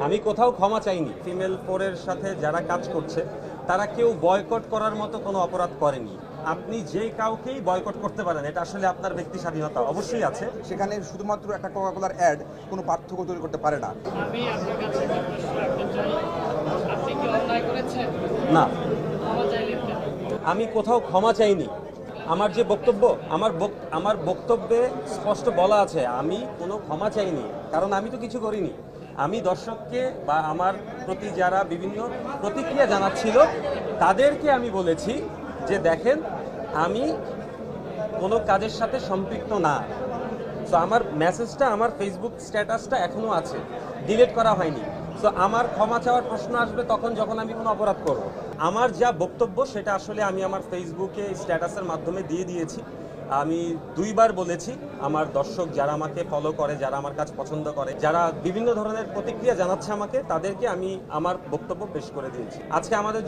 আমি কোথাও ক্ষমা চাইনি। ফিমেল 4 এর সাথে যারা কাজ করছে তারা কেউ বয়কট করার মতো কোনো অপরাধ করেনি। আপনি যে কাউকেই বয়কট করতে পারেন, এটা আসলে আপনার ব্যক্তি স্বাধীনতা অবশ্যই আছে। সেখানে শুধুমাত্র একটা কোকাকোলার অ্যাড কোনো পার্থক্য তৈরি করতে পারে না। আমি আপনার কাছে একটা প্রশ্ন রাখতে চাই, আপনি কি অন্যায় করেছেন? না, ক্ষমা চাইলেন কেন? আমি কোথাও ক্ষমা চাইনি। আমার যে বক্তব্য, আমার বক্তব্যে স্পষ্ট বলা আছে আমি কোনো ক্ষমা চাইনি, কারণ আমি তো কিছু করিনি। আমি দর্শককে বা আমার প্রতি যারা বিভিন্ন প্রতিক্রিয়া জানাচ্ছিল তাদেরকে আমি বলেছি যে দেখেন, আমি কোনো কাজের সাথে সম্পৃক্ত না। সো আমার মেসেজটা, আমার ফেসবুক স্ট্যাটাসটা এখনও আছে, ডিলিট করা হয়নি। সো আমার ক্ষমা চাওয়ার প্রশ্ন আসবে তখন যখন আমি কোনো অপরাধ করব। আমার যা বক্তব্য সেটা আসলে আমি আমার ফেসবুকে স্ট্যাটাসের মাধ্যমে দিয়ে দিয়েছি। আমি 2 বার বলেছি, আমার দর্শক যারা আমাকে ফলো করে, যারা আমার কাজ পছন্দ করে, যারা বিভিন্ন ধরনের প্রতিক্রিয়া জানাচ্ছে আমাকে, তাদেরকে আমি আমার বক্তব্য পেশ করে দিয়েছি। আজকে আমাদের